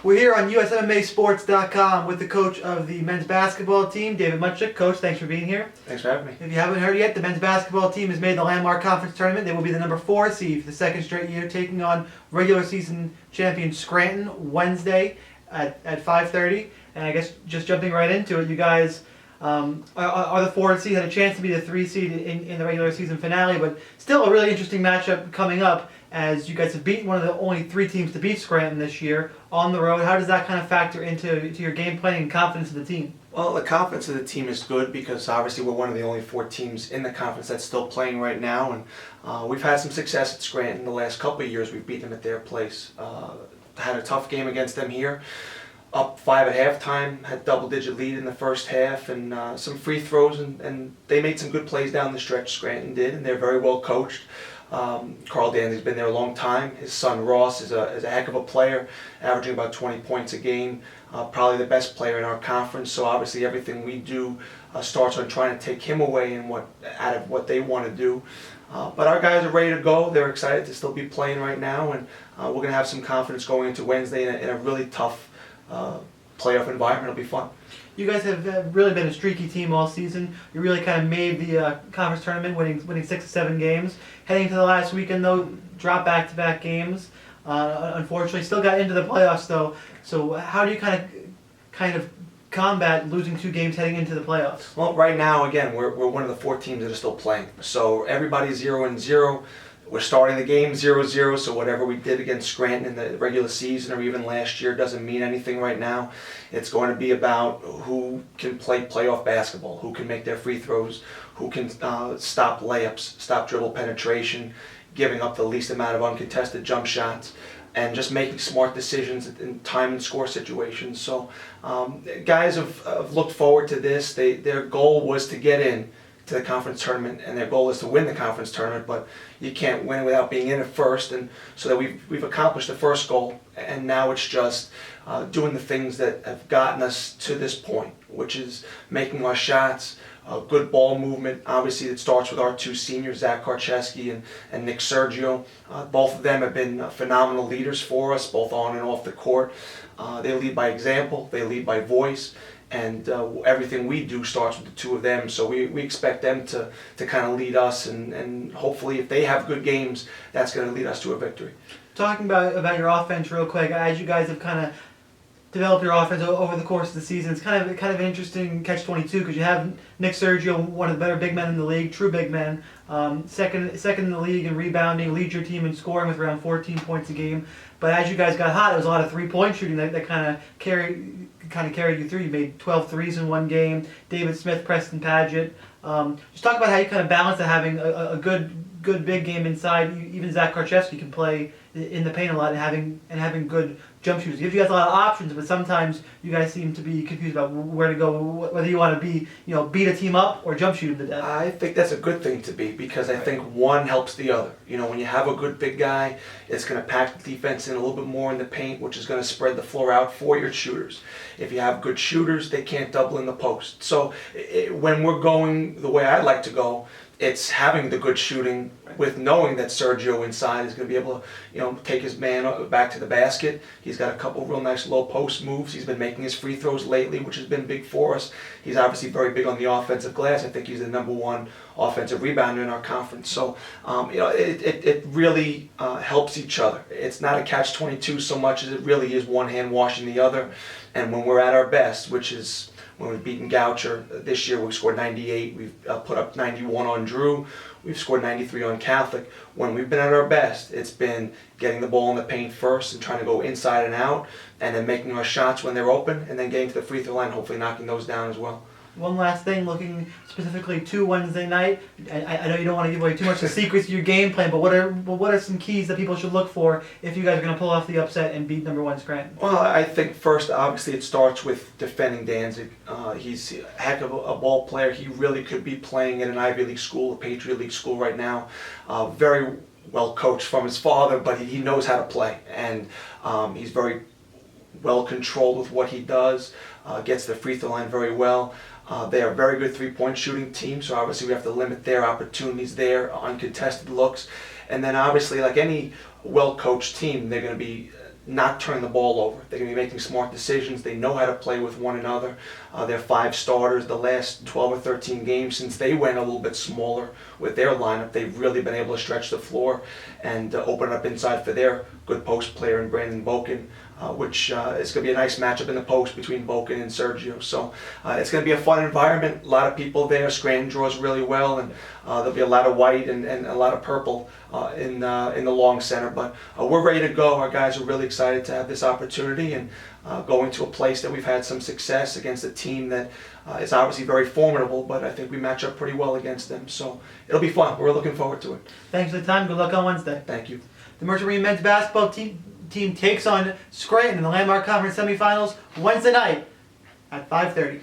We're here on USMMAsports.com with the coach of the men's basketball team, David Muchnick. Coach, thanks for being here. Thanks for having me. If you haven't heard yet, the men's basketball team has made the Landmark Conference Tournament. They will be the number 4 seed for the second straight year, taking on regular season champion Scranton Wednesday at 5:30. And I guess just jumping right into it, you guys are the 4 seed, had a chance to be the 3 seed in the regular season finale, but still a really interesting matchup coming up, as you guys have beaten one of the only 3 teams to beat Scranton this year on the road. How does that kind of factor into your game planning and confidence of the team? Well, the confidence of the team is good because obviously we're one of the only 4 teams in the conference that's still playing right now, and we've had some success at Scranton the last couple of years. We've beaten them at their place. Had a tough game against them here. Up 5 at halftime, had double-digit lead in the first half, and some free throws, and they made some good plays down the stretch, Scranton did, and they're very well coached. Carl Danzy's been there a long time. His son Ross is a heck of a player, averaging about 20 points a game, probably the best player in our conference, so obviously everything we do starts on trying to take him away and out of what they want to do. But our guys are ready to go. They're excited to still be playing right now, and we're going to have some confidence going into Wednesday in a really tough playoff environment. It'll be fun. You guys have really been a streaky team all season. You really kind of made the conference tournament, winning 6 or 7 games. Heading to the last weekend, though, dropped back-to-back games. Unfortunately, still got into the playoffs, though. So how do you kind of combat losing 2 games heading into the playoffs? Well, right now, again, we're one of the 4 teams that are still playing. So everybody's 0-0. We're starting the game 0-0, so whatever we did against Scranton in the regular season or even last year doesn't mean anything right now. It's going to be about who can play playoff basketball, who can make their free throws, who can stop layups, stop dribble penetration, giving up the least amount of uncontested jump shots, and just making smart decisions in time and score situations. So guys have looked forward to this. Their goal was to get in to the conference tournament, and their goal is to win the conference tournament, but you can't win without being in it first, and so that we've accomplished the first goal, and now it's just doing the things that have gotten us to this point, which is making our shots, good ball movement. Obviously it starts with our 2 seniors, Zach Karcheski and Nick Sergio. Both of them have been phenomenal leaders for us, both on and off the court. They lead by example, they lead by voice, and everything we do starts with the 2 of them, so we expect them to kind of lead us, and hopefully if they have good games, that's going to lead us to a victory. Talking about your offense real quick, as you guys have kind of developed your offense over the course of the season, it's kind of an interesting catch-22 because you have Nick Sergio, one of the better big men in the league, true big men, second in the league in rebounding, leads your team in scoring with around 14 points a game. But as you guys got hot, it was a lot of 3-point shooting that kind of carried you through. You made 12 threes in one game. David Smith, Preston Paget. Just talk about how you kind of balance that, having a good big game inside. Even Zach Karcheski can play in the paint a lot, and having good jump shooters. It gives you guys a lot of options, but sometimes you guys seem to be confused about where to go, whether you want to beat a team up or jump shoot them to death. I think that's a good thing to be, because I think one helps the other. When you have a good big guy, it's going to pack the defense in a little bit more in the paint, which is going to spread the floor out for your shooters. If you have good shooters, they can't double in the post. So when we're going the way I'd like to go, it's having the good shooting with knowing that Sergio inside is going to be able to, take his man back to the basket. He's got a couple real nice low post moves. He's been making his free throws lately, which has been big for us. He's obviously very big on the offensive glass. I think he's the number 1 offensive rebounder in our conference. So, it really helps each other. It's not a catch-22 so much as it really is one hand washing the other. And when we're at our best, which is when we've beaten Goucher this year, we've scored 98. We've put up 91 on Drew. We've scored 93 on Catholic. When we've been at our best, it's been getting the ball in the paint first and trying to go inside and out, and then making our shots when they're open, and then getting to the free throw line, hopefully knocking those down as well. One last thing, looking specifically to Wednesday night. I know you don't want to give away too much of the secrets of your game plan, but what are some keys that people should look for if you guys are going to pull off the upset and beat number 1 Scranton? Well, I think first, obviously, it starts with defending Danzig. He's a heck of a ball player. He really could be playing at an Ivy League school, a Patriot League school right now. Very well coached from his father, but he knows how to play, and he's very well controlled with what he does. Gets the free throw line very well. They are a very good 3-point shooting team, so obviously we have to limit their opportunities there, uncontested looks. And then obviously, like any well-coached team, they're going to be not turning the ball over. They're going to be making smart decisions. They know how to play with one another. Their 5 starters, the last 12 or 13 games since they went a little bit smaller with their lineup, they've really been able to stretch the floor and open it up inside for their good post player in Brandon Boken, which is going to be a nice matchup in the post between Boken and Sergio. So it's going to be a fun environment. A lot of people there. Scranton draws really well, and there'll be a lot of white and a lot of purple in the long center. But we're ready to go. Our guys are really excited to have this opportunity and going to a place that we've had some success against a team that is obviously very formidable, but I think we match up pretty well against them. So it'll be fun. We're looking forward to it. Thanks for the time. Good luck on Wednesday. Thank you. The Merchant Marine men's basketball team takes on Scranton in the Landmark Conference semifinals Wednesday night at 5:30.